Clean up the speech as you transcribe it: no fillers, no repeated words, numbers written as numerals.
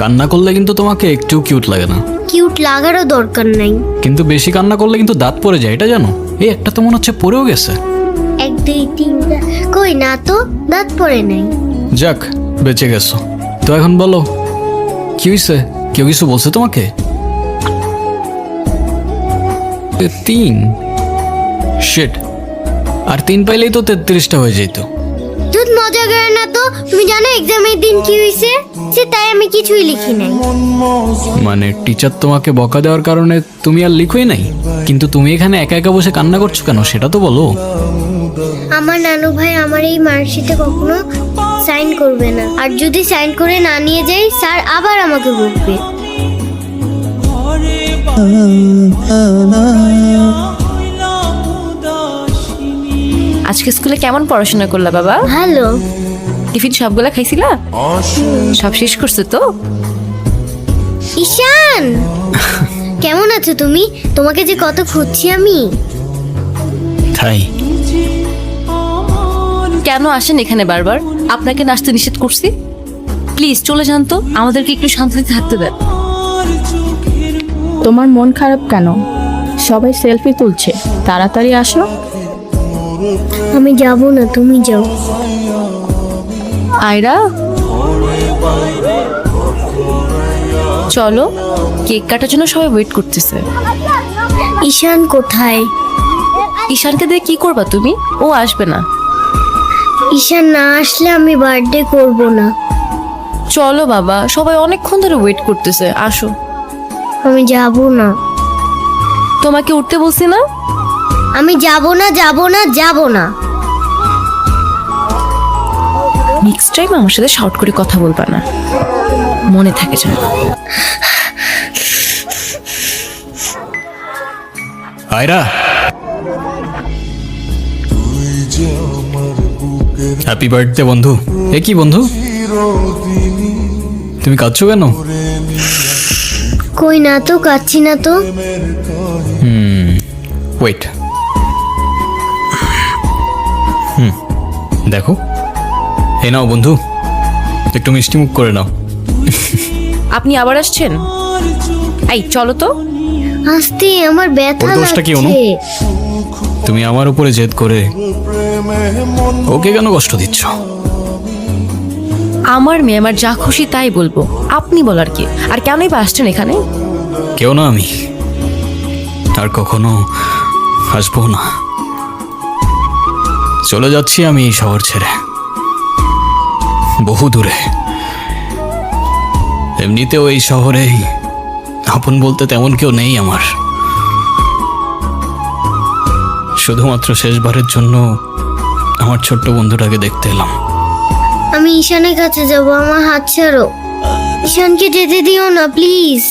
কান্না করলে কিন্তু তোমাকে একটু কিউট লাগে না। কিউট লাগারও দরকার নাই। কিন্তু বেশি কান্না করলে কিন্তু দাঁত পড়ে যায়, এটা জানো? এই একটা তো মনে হচ্ছে পড়েও গেছে। 1 2 3 কই না তো, দাঁত পড়ে নাই। যাক, বেঁচে গেছো। তো এখন বলো কি হয়েছে? কেউ কিছু বলছে তোমাকে? 3 শিট, আর 3 পাইলেই তো 33টা হয়ে যেত। তুই মজা করে না তো। তুমি জানো এক্সামের দিন কি হয়েছে? সে তাই আমি কিছুই লিখি নাই। মানে টিচার তোমাকে বকা দেওয়ার কারণে তুমি আর লিখোই নাই? কিন্তু তুমি এখানে একা একা বসে কান্না করছো কেন সেটা তো বলো। আমার নানু ভাই আমার এই মার্কশিটে কখনো সাইন করবে না, আর যদি সাইন করে না নিয়ে যাই স্যার আবার আমাকে বকবে। আজকে স্কুলে কেমন পড়াশোনা করলা বাবা? ভালো। টিফিন সবগুলা খাইছিলা? সব শেষ করছো তো? ঈশান, কেমন আছো তুমি? তোমাকে যে কত খুঁজছি আমি। তাই কেন আসেন এখানে বারবার? আপনাকে নাচতে নিষেধ করছি? প্লিজ চলে যান তো, আমাদেরকে একটু শান্তিতে থাকতে দেন। তোমার মন খারাপ কেন? সবাই সেলফি তুলছে, তাড়াতাড়ি আসো। আমি যাব না, তুমি যাও। আয়রা চলো, কেক কাটার জন্য সবাই ওয়েট করতেছে। ঈশান কোথায়? ঈশানকে দিয়ে কি করবা তুমি? ও আসবে না। ঈশান না আসলে আমি বার্থডে করব না। চলো বাবা, সবাই অনেকক্ষণ ধরে ওয়েট করতেছে, আসো। আমি যাব না। তোমাকে উঠতে বলছি না? আমি যাব না, যাব না, যাব না। নেক্সট টাইম আমার সাথে শর্ট করে কথা বলবা না, মনে থাকে যেন। আয়রা, হ্যাপি বার্থডে বন্ধু। এ কি বন্ধু, তুমি কাঁদছো কেন? কই না তো, কাচ্ছি না তো। ওয়েট, দেখো, এ নাও বন্ধু, একটু মিষ্টি মুখ করে নাও। আপনি আবার আসছেন? এই চলো তো। আস্তে, আমার ব্যথা ওর দোষটা কি অনু? লাগছে। তুমি আমার উপরে জেদ করে ওকে কেন কষ্ট দিচ্ছ? আমার মেয়ে আমার যা খুশি তাই বলবো, আপনি বলার কি? আর কেনই বা আসছেন এখানে? কেউ না আমি, আর কখনো আসবো না। চলে যাচ্ছি আমি এই শহর ছেড়ে, বহু দূরে। এমনিতেও এই শহরে আপন বলতে তেমন কেউ নেই আমার। শুধুমাত্র শেষবারের জন্য আমার ছোট্ট বন্ধুটাকে দেখতে এলাম। আমি ঈশানের কাছে যাব, আমার হাত ছাড়ো। ঈশানকে যেতে দিও না প্লিজ।